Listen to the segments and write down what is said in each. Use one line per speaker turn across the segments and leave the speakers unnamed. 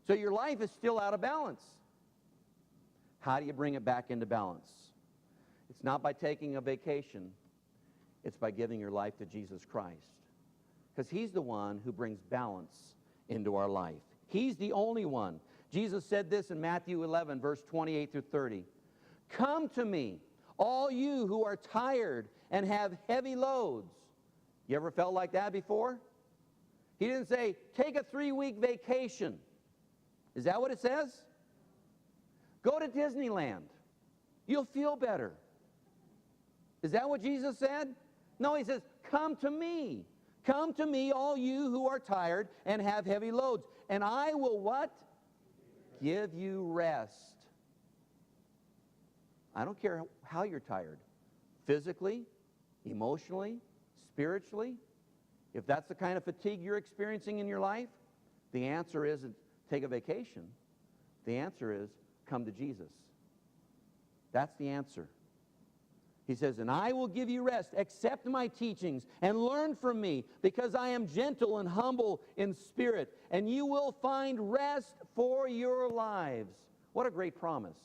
So your life is still out of balance. How do you bring it back into balance? It's not by taking a vacation. It's by giving your life to Jesus Christ. Because He's the one who brings balance into our life. He's the only one. Jesus said this in Matthew 11, verse 28 through 30. Come to me, all you who are tired and have heavy loads. You ever felt like that before? He didn't say, take a 3-week vacation. Is that what it says? Go to Disneyland. You'll feel better. Is that what Jesus said? No, He says, come to me. Come to me, all you who are tired and have heavy loads, and I will what? Give you rest. I don't care how you're tired. Physically, emotionally, spiritually. If that's the kind of fatigue you're experiencing in your life, the answer isn't take a vacation. The answer is come to Jesus. That's the answer. He says, and I will give you rest. Accept my teachings and learn from me, because I am gentle and humble in spirit, and you will find rest for your lives. What a great promise.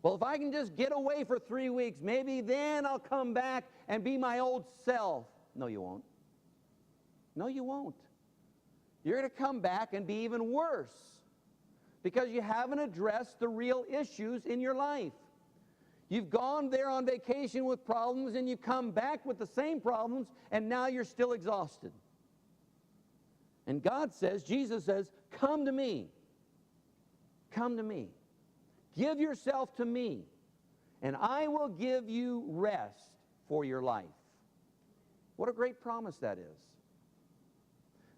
Well, if I can just get away for 3 weeks, maybe then I'll come back and be my old self. No, you won't. No, you won't. You're going to come back and be even worse because you haven't addressed the real issues in your life. You've gone there on vacation with problems and you come back with the same problems, and now you're still exhausted. And God says, Jesus says, come to me. Come to me. Give yourself to me, and I will give you rest for your life. What a great promise that is.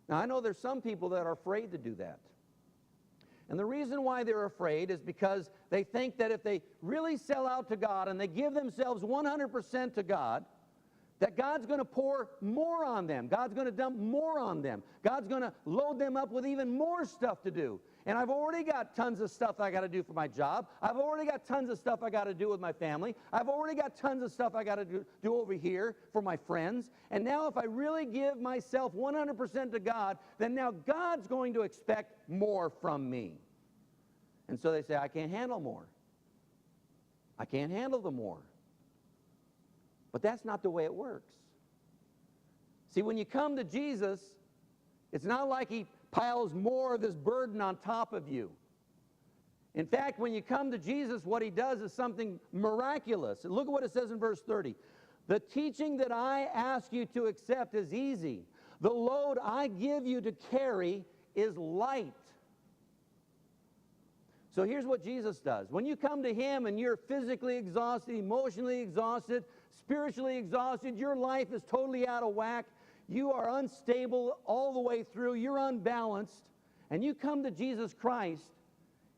Now, I know there's some people that are afraid to do that. And the reason why they're afraid is because they think that if they really sell out to God and they give themselves 100% to God, that God's going to pour more on them. God's going to dump more on them. God's going to load them up with even more stuff to do. And I've already got tons of stuff I got to do for my job. I've already got tons of stuff I got to do with my family. I've already got tons of stuff I got to do over here for my friends. And now if I really give myself 100% to God, then now God's going to expect more from me. And so they say, I can't handle more. I can't handle the more. But that's not the way it works. See, when you come to Jesus, it's not like He piles more of this burden on top of you. In fact, when you come to Jesus, what He does is something miraculous. And look at what it says in verse 30. The teaching that I ask you to accept is easy. The load I give you to carry is light. So here's what Jesus does. When you come to Him and you're physically exhausted, emotionally exhausted, spiritually exhausted, your life is totally out of whack, you are unstable all the way through, you're unbalanced, and you come to Jesus Christ,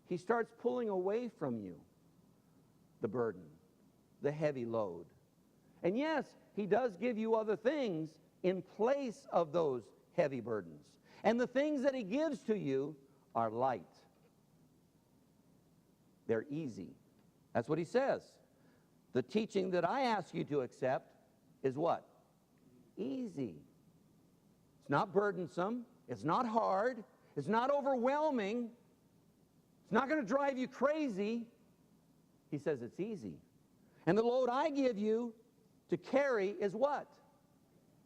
He starts pulling away from you the burden, the heavy load. And yes, He does give you other things in place of those heavy burdens. And the things that He gives to you are light. They're easy. That's what He says. The teaching that I ask you to accept is what? Easy. It's not burdensome. It's not hard. It's not overwhelming. It's not going to drive you crazy. He says it's easy. And the load I give you to carry is what?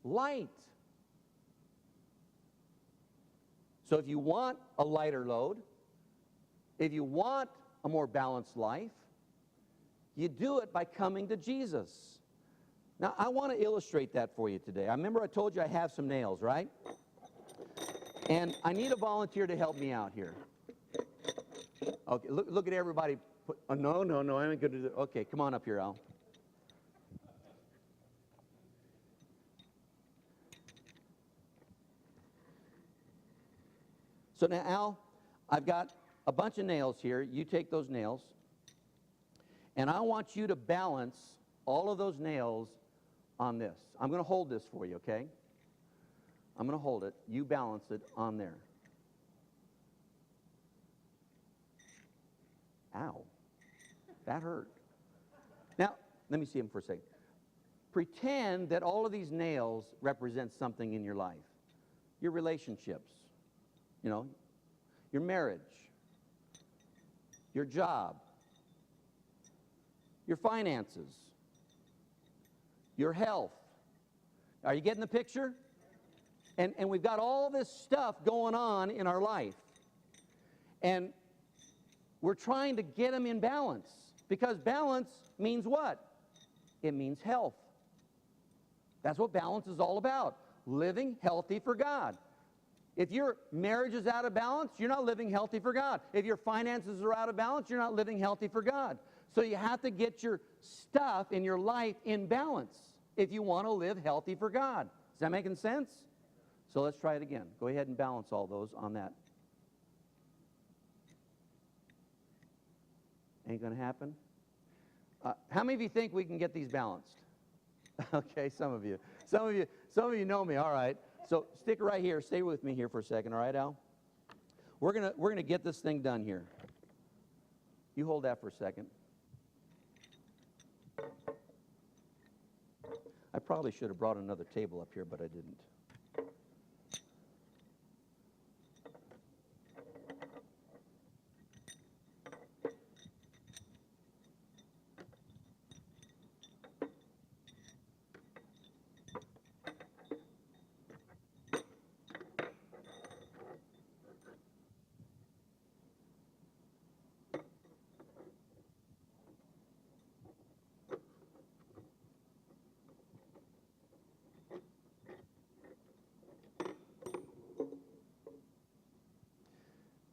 Light. So if you want a lighter load, if you want a more balanced life, you do it by coming to Jesus. Now, I want to illustrate that for you today. I remember I told you I have some nails, right? And I need a volunteer to help me out here. Okay, look at everybody. Oh, no, I ain't going to do that. Okay, come on up here, Al. So now, Al, I've got a bunch of nails here. You take those nails. And I want you to balance all of those nails on this. I'm going to hold this for you, okay? I'm going to hold it. You balance it on there. Ow. That hurt. Now, let me see them for a second. Pretend that all of these nails represent something in your life. Your relationships. You know, your marriage, your job, your finances, your health. Are you getting the picture? And we've got all this stuff going on in our life. And we're trying to get them in balance. Because balance means what? It means health. That's what balance is all about. Living healthy for God. If your marriage is out of balance, you're not living healthy for God. If your finances are out of balance, you're not living healthy for God. So you have to get your stuff in your life in balance if you want to live healthy for God. Is that making sense? So let's try it again. Go ahead and balance all those on that. Ain't going to happen? How many of you think we can get these balanced? Okay, some of you. Some of you know me. All right. So stick right here. Stay with me here for a second. All right, Al? We're gonna get this thing done here. You hold that for a second. I probably should have brought another table up here, but I didn't.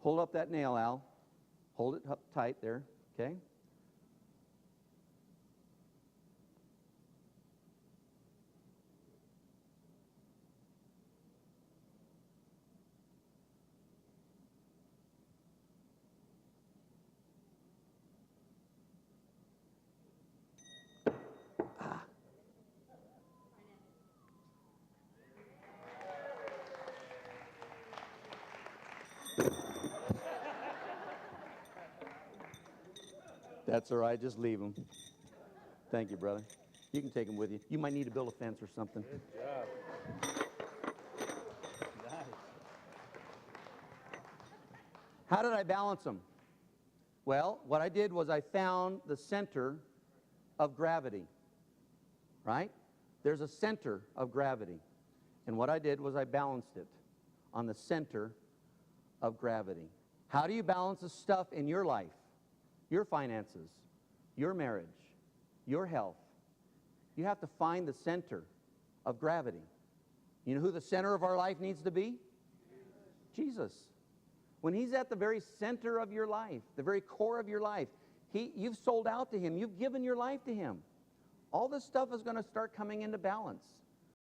Hold up that nail, Al. Hold it up tight there, okay? That's all right. Just leave them. Thank you, brother. You can take them with you. You might need to build a fence or something.
Good job. Nice.
How did I balance them? Well, what I did was I found the center of gravity, right? There's a center of gravity. And what I did was I balanced it on the center of gravity. How do you balance the stuff in your life? Your finances, your marriage, your health. You have to find the center of gravity. You know who the center of our life needs to be? Jesus. When He's at the very center of your life, the very core of your life, you've sold out to Him. You've given your life to Him. All this stuff is going to start coming into balance.